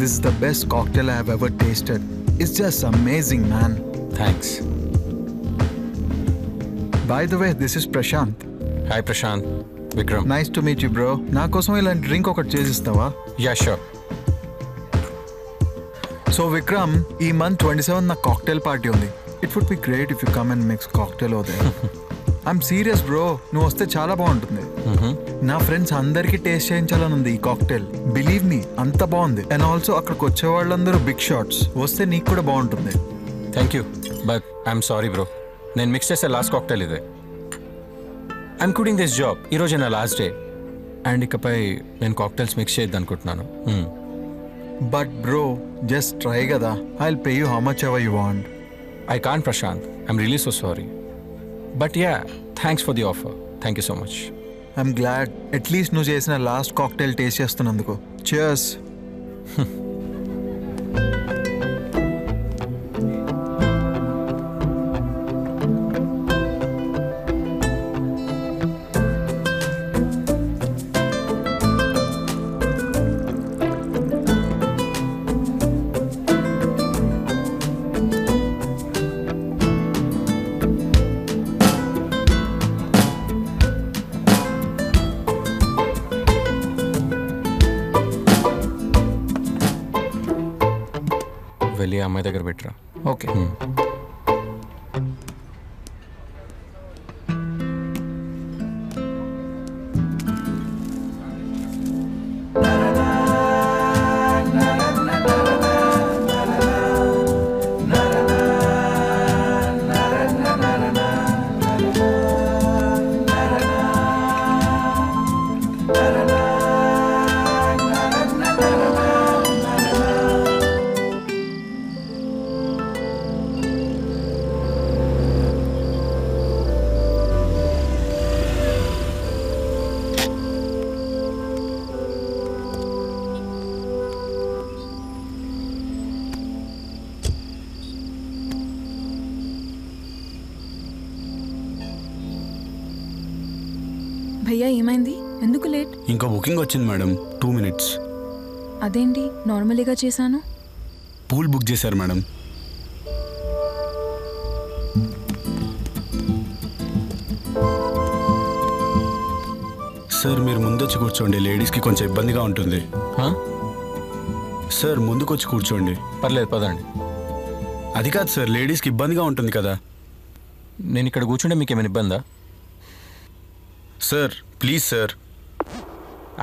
This is the best cocktail I have ever tasted. It's just amazing, man. Thanks. By the way, this is Prashant. Hi Prashant. Vikram. Nice to meet you, bro. నా కోసం ఇలాంటి drink ఒకటి చేసిస్తావా? Yeah, sure. So Vikram, ఈ month 27 నా cocktail party ఉంది. It would be great if you come and mix cocktail over there. I'm serious, bro. నువ్వు వస్తే చాలా బాగుంటుంది. నా ఫ్రెండ్స్ అందరికీ టేస్ట్ చేయించాలని ఉంది ఈ కాక్టైల్. బిలీవ్ మీ, అంత బాగుంది. అండ్ ఆల్సో అక్కడికి వచ్చే వాళ్ళందరూ బిగ్ షాట్స్. వస్తే నీకు కూడా బాగుంటుంది. Thank you, but I'm sorry bro. నేను మిక్స్ చేసే లాస్ట్ కాక్టైల్ ఇదే. I'm quitting this job. ఈరోజు నా లాస్ట్ డే. అండ్ ఇకపై నేను కాక్టైల్స్ మిక్స్ చేయొద్దు అనుకుంటున్నాను. బట్ బ్రో, జస్ట్ ట్రై కదా. I'll pay you how much ever you want. I can't, Prashant. I'm really so sorry. But yeah, thanks for the offer. Thank you so much. I'm glad. At least నువ్వు చేసిన last cocktail taste చేస్తున్నందుకు. Cheers. వెళ్ళి ఆ అమ్మాయి దగ్గర పెట్టరా. Okay. భయ్యా ఏమైంది? ఎందుకు లేట్? ఇంకో బుకింగ్ వచ్చింది మేడం, 2 minutes. అదేంటి నార్మల్గా చేశాను? పూల్ బుక్ చేశారు మేడం. సార్ మీరు ముందొచ్చి కూర్చోండి, లేడీస్కి కొంచెం ఇబ్బందిగా ఉంటుంది. సార్ ముందుకొచ్చి కూర్చోండి. పర్లేదు పదండి. అది కాదు సార్, లేడీస్కి ఇబ్బందిగా ఉంటుంది కదా. నేను ఇక్కడ కూర్చుంటే మీకు ఏమైనా ఇబ్బందా? Sir please sir.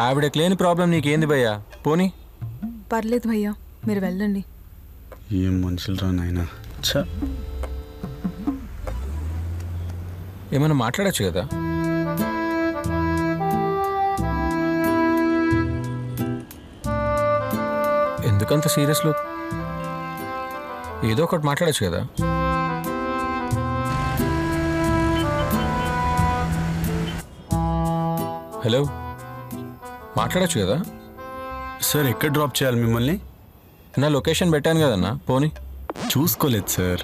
ఆవిడకి లేని ప్రాబ్లం నీకేంది భయ్యా? పోనీ. పర్లేదు భయ్యా, మీరు వెళ్ళండి. ఏం మనుషులు రా నాయనా. ఏమైనా మాట్లాడచ్చు కదా. ఎందుకంత సీరియస్లో? ఏదో ఒకటి మాట్లాడచ్చు కదా. హలో, మాట్లాడచ్చు కదా. సార్ ఎక్కడ డ్రాప్ చేయాలి మిమ్మల్ని? నా లొకేషన్ పెట్టాను కదన్నా, పోనీ. చూసుకోలేదు సార్.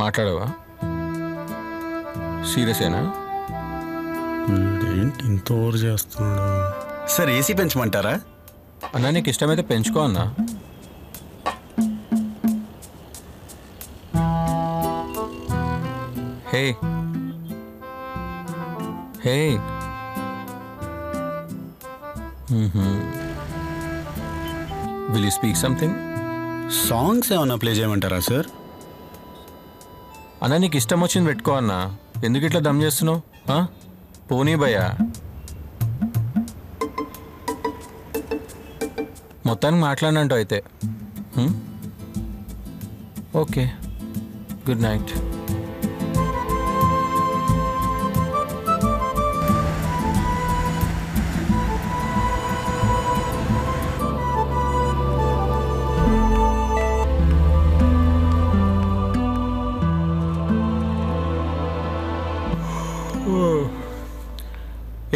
మాట్లాడవా? సీరియసేనా? ఏంటి ఇంత ఓవర్ చేస్తున్నాడు? సార్ ఏసీ పెంచమంటారా? అన్నా నీకు ఇష్టమైతే పెంచుకో అన్నా. Hey hey. Will you speak something? Songs ఏమన్నా ప్లే చేయమంటారా సార్? అన్నా నీకు ఇష్టం వచ్చింది పెట్టుకో అన్నా. ఎందుకు ఇట్లా దమ్ చేస్తున్నావు? పోనీ భయ్యా. మొత్తానికి మాట్లాడినంటూ అయితే. Okay, good night.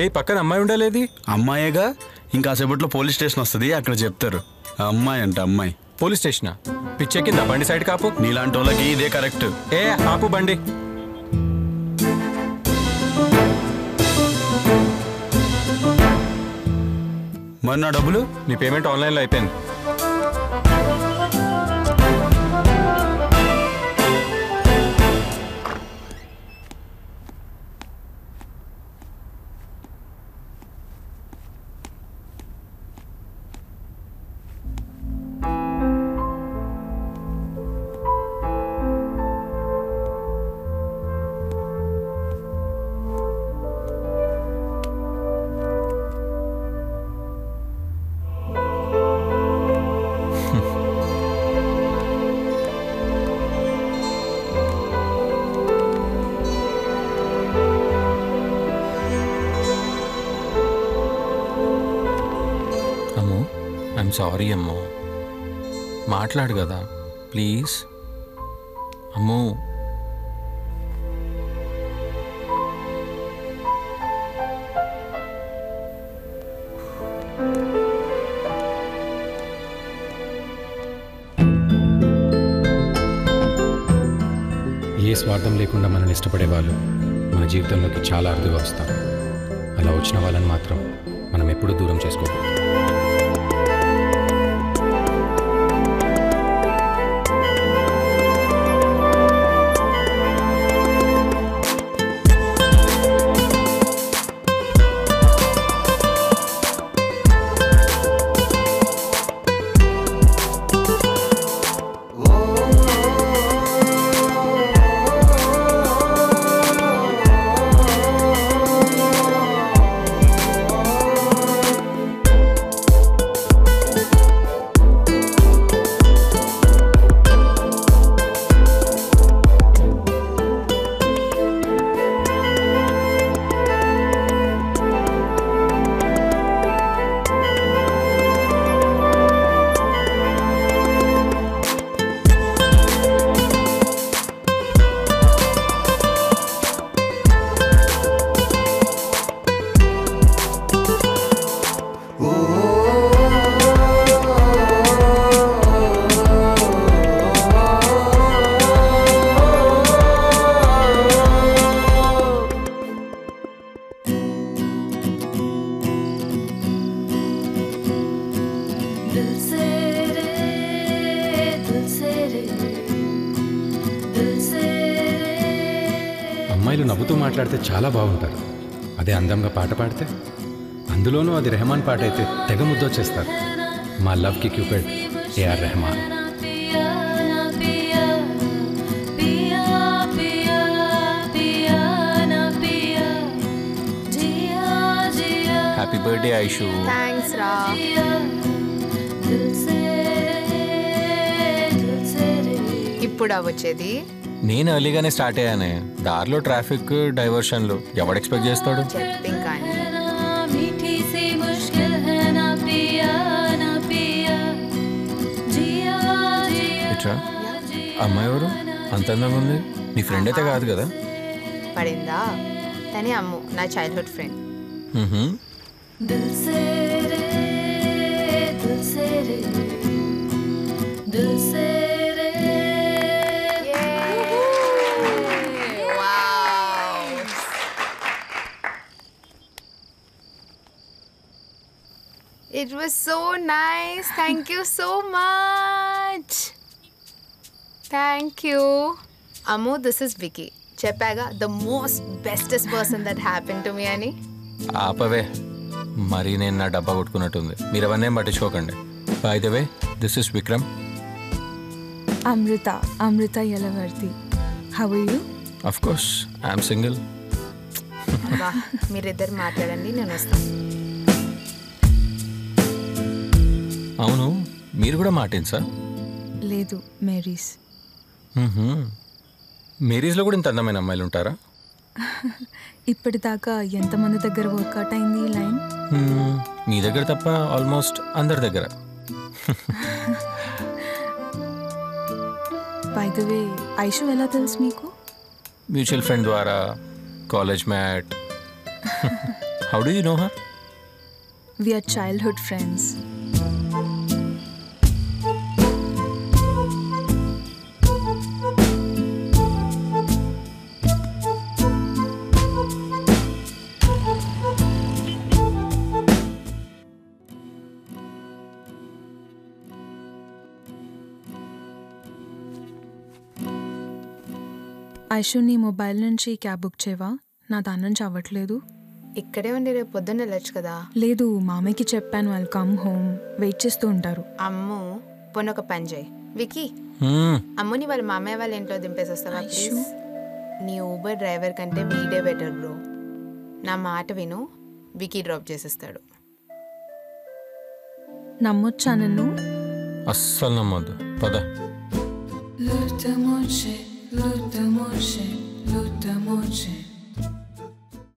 ఏ పక్కన అమ్మాయి ఉండలేది? అమ్మాయేగా, ఇంకాసేపట్లో పోలీస్ స్టేషన్ వస్తుంది, అక్కడ చెప్తారు. అమ్మాయి అంట అమ్మాయి. పోలీస్ స్టేషనా? పిచ్చెక్కిందా? బండి సైడ్ కాపు. నీలాంటి వాళ్ళకి ఇదే కరెక్ట్. ఏ ఆపు బండి. మరి నా డబ్బులు? నీ పేమెంట్ ఆన్లైన్లో అయిపోయింది. ఐఎమ్ సారీ అమ్మో, మాట్లాడు కదా ప్లీజ్. అమ్మో ఏ స్వార్థం లేకుండా మనల్ని ఇష్టపడే వాళ్ళు మన జీవితంలోకి చాలా అరుదుగా వస్తారు. అలా వచ్చిన వాళ్ళని మాత్రం మనం ఎప్పుడూ దూరం చేసుకోకూడదు. అమ్మాయిలు నవ్వుతూ మాట్లాడితే చాలా బాగుంటారు. అదే అందంగా పాట పాడితే, అందులోనూ అది రెహమాన్ పాట అయితే తెగ ముద్దొచ్చేస్తారు. మా లవ్కి cupid A R Rahman. Happy birthday Aishu. Thanks రా. ఇప్పుడు వచ్చేది నేను ఎర్లీగానే స్టార్ట్ అయ్యానే. దారిలో ట్రాఫిక్ డైవర్షన్లు ఎవడు ఎక్స్పెక్ట్ చేస్తాడు? చెప్పింగ్ కానీ ఇట్రా. అమ్మాయి ఎవరు అంత అందంగా ఉంది? నీ ఫ్రెండ్ అయితే కాదు కదా? పడిందా? తనే అమ్ము, నా childhood friend. It was so nice. Thank you so much. Thank you. Ammu, this is Vicky. చెప్పాగా the most bestest person that happened to me అని. ఆపవే, మరి నేను నా డబ్బా కొట్టుకున్నట్టుంది. మీరు అవన్నీ ఏం పట్టించుకోకండి. By the way, this is Vikram. Amrutha Yalavarthi. How are you? Of course I'm single. మీరిద్దరు మాట్లాడండి, నేను వస్తాను. అవును, మీరు కూడా మార్టిన్సా? లేదు, మేరీస్. మేరీస్లో కూడా ఇంత అందమైన అమ్మాయిలు ఉంటారా? ఇప్పటిదాకా ఎంతమంది దగ్గర వర్కౌట్ అయింది ఈ లైన్? మీ దగ్గర తప్ప ఆల్మోస్ట్ అందరి దగ్గర. బై ద వే, ఐషు ఎలా తెలుసు మీకు? మ్యూచువల్ ఫ్రెండ్ ద్వారా, college mate. How do you know her? We are childhood friends. Aishu నీ మొబైల్ నుంచి క్యాబ్ బుక్ చేయవా? నా దాని నుంచి అవ్వట్లేదు. ఇక్కడే ఉండి రేపు పొద్దున్న వెళ్ళొచ్చు కదా. లేదు, మామయ్యకి చెప్పాను ఐల్ కమ్ హోమ్, వెయిట్ చేస్తూ ఉంటారు. అమ్ము పోనీ ఒక పని చేయి వికీ, అమ్ముని వాళ్ళ మామయ్య వాళ్ళ ఇంట్లో దింపేసి వస్తావా ప్లీజ్? నీ ఊబర్ డ్రైవర్ కంటే వీడే బెటర్ బ్రో. నా మాట విను, వికీ డ్రాప్ చేసేస్తాడు. నమ్మొచ్చా నన్ను? అస్సలు నమ్మొద్దు, పద. Luta moche, luta moche, luta moche.